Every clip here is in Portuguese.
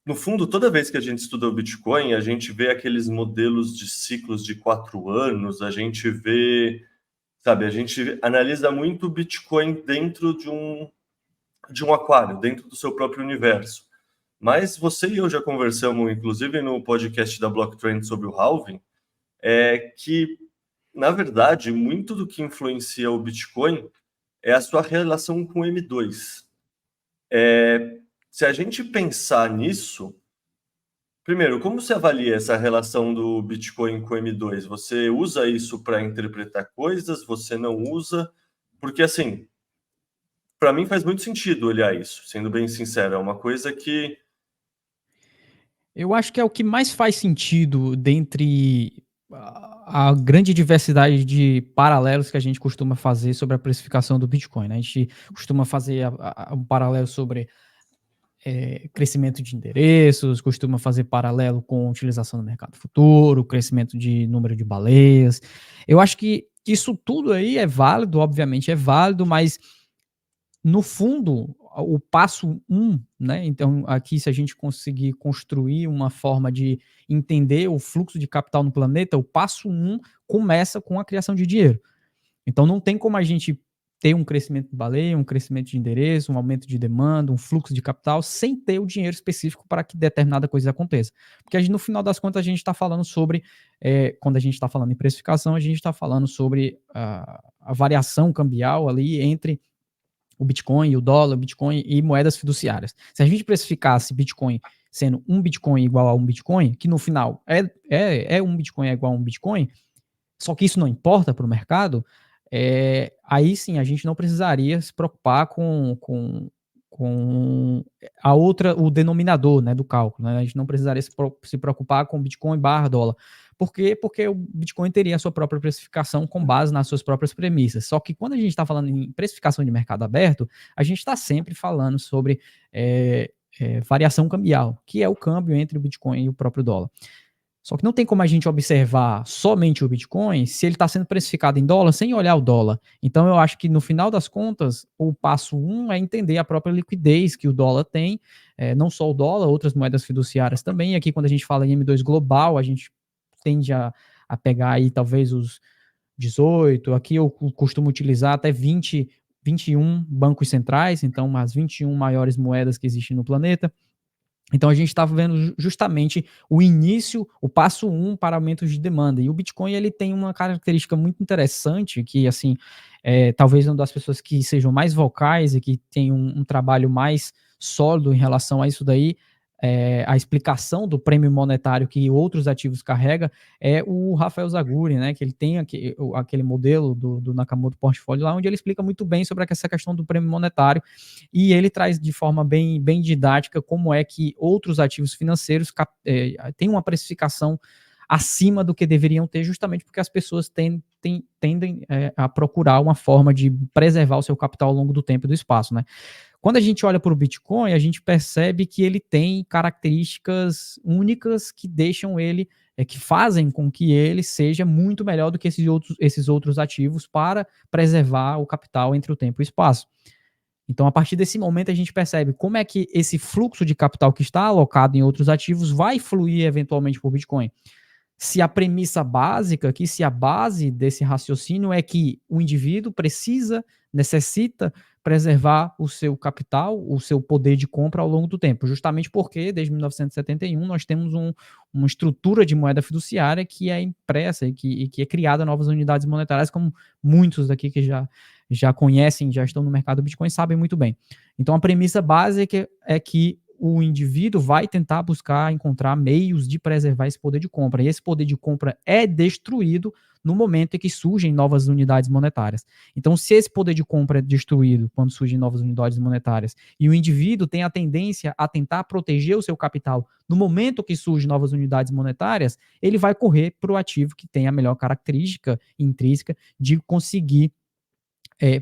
no fundo, toda vez que a gente estuda o Bitcoin, a gente vê aqueles modelos de ciclos de 4 anos, a gente vê, sabe, a gente analisa muito o Bitcoin dentro de um aquário, dentro do seu próprio universo. Mas você e eu já conversamos, inclusive no podcast da Blocktrend sobre o halving, que, na verdade, muito do que influencia o Bitcoin é a sua relação com o M2. Se a gente pensar nisso, primeiro, como você avalia essa relação do Bitcoin com o M2? Você usa isso para interpretar coisas? Você não usa? Porque, assim, para mim faz muito sentido olhar isso, sendo bem sincero. É uma coisa que... Eu acho que é o que mais faz sentido dentre a grande diversidade de paralelos que a gente costuma fazer sobre a precificação do Bitcoin, né? A gente costuma fazer um paralelo sobre crescimento de endereços, costuma fazer paralelo com utilização no mercado futuro, crescimento de número de baleias. Eu acho que isso tudo aí é válido, obviamente é válido, mas no fundo, o passo né? Então, aqui, se a gente conseguir construir uma forma de entender o fluxo de capital no planeta, o passo começa com a criação de dinheiro. Então, não tem como a gente ter um crescimento de baleia, um crescimento de endereço, um aumento de demanda, um fluxo de capital, sem ter o dinheiro específico para que determinada coisa aconteça. Porque no final das contas a gente está falando sobre, quando a gente está falando em precificação, a gente está falando sobre a variação cambial ali entre o Bitcoin, o dólar, o Bitcoin e moedas fiduciárias. Se a gente precificasse Bitcoin sendo um Bitcoin igual a um Bitcoin, que no final é um Bitcoin é igual a um Bitcoin, só que isso não importa para o mercado, aí sim a gente não precisaria se preocupar com o denominador, né, do cálculo, né? A gente não precisaria se preocupar com Bitcoin barra dólar. Por quê? Porque o Bitcoin teria a sua própria precificação com base nas suas próprias premissas. Só que quando a gente está falando em precificação de mercado aberto, a gente está sempre falando sobre variação cambial, que é o câmbio entre o Bitcoin e o próprio dólar. Só que não tem como a gente observar somente o Bitcoin se ele está sendo precificado em dólar sem olhar o dólar. Então eu acho que no final das contas, o passo é entender a própria liquidez que o dólar tem, não só o dólar, outras moedas fiduciárias também. Aqui quando a gente fala em M2 global, a gente tende a pegar aí talvez os 18, aqui eu costumo utilizar até 20, 21 bancos centrais, então as 21 maiores moedas que existem no planeta. Então a gente estava vendo justamente o início, o passo para aumentos de demanda. E o Bitcoin ele tem uma característica muito interessante que assim, talvez uma das pessoas que sejam mais vocais e que tem um trabalho mais sólido em relação a isso daí, a explicação do prêmio monetário que outros ativos carrega é o Rafael Zaguri, né? Que ele tem aquele modelo do Nakamoto Portfólio lá, onde ele explica muito bem sobre essa questão do prêmio monetário e ele traz de forma bem didática como é que outros ativos financeiros têm uma precificação acima do que deveriam ter, justamente porque as pessoas tendem a procurar uma forma de preservar o seu capital ao longo do tempo e do espaço, né? Quando a gente olha para o Bitcoin, a gente percebe que ele tem características únicas que deixam ele, que fazem com que ele seja muito melhor do que esses outros ativos para preservar o capital entre o tempo e o espaço. Então, a partir desse momento, a gente percebe como é que esse fluxo de capital que está alocado em outros ativos vai fluir eventualmente para o Bitcoin. Se a premissa básica, que se a base desse raciocínio é que o indivíduo necessita preservar o seu capital, o seu poder de compra ao longo do tempo, justamente porque desde 1971 nós temos uma estrutura de moeda fiduciária que é impressa e que é criada novas unidades monetárias, como muitos aqui que já conhecem, já estão no mercado do Bitcoin, sabem muito bem. Então a premissa básica é que o indivíduo vai tentar buscar encontrar meios de preservar esse poder de compra. E esse poder de compra é destruído no momento em que surgem novas unidades monetárias. Então, se esse poder de compra é destruído quando surgem novas unidades monetárias e o indivíduo tem a tendência a tentar proteger o seu capital no momento que surgem novas unidades monetárias, ele vai correr para o ativo que tem a melhor característica intrínseca de conseguir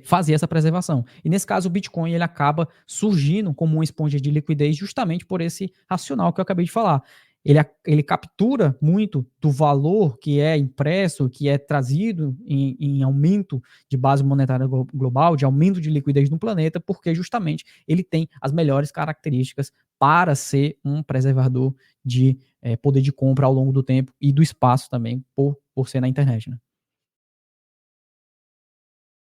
fazer essa preservação. E nesse caso, o Bitcoin ele acaba surgindo como uma esponja de liquidez justamente por esse racional que eu acabei de falar. ele captura muito do valor que é impresso, que é trazido em aumento de base monetária global, de aumento de liquidez no planeta, porque justamente ele tem as melhores características para ser um preservador de poder de compra ao longo do tempo e do espaço também, por ser na internet, né?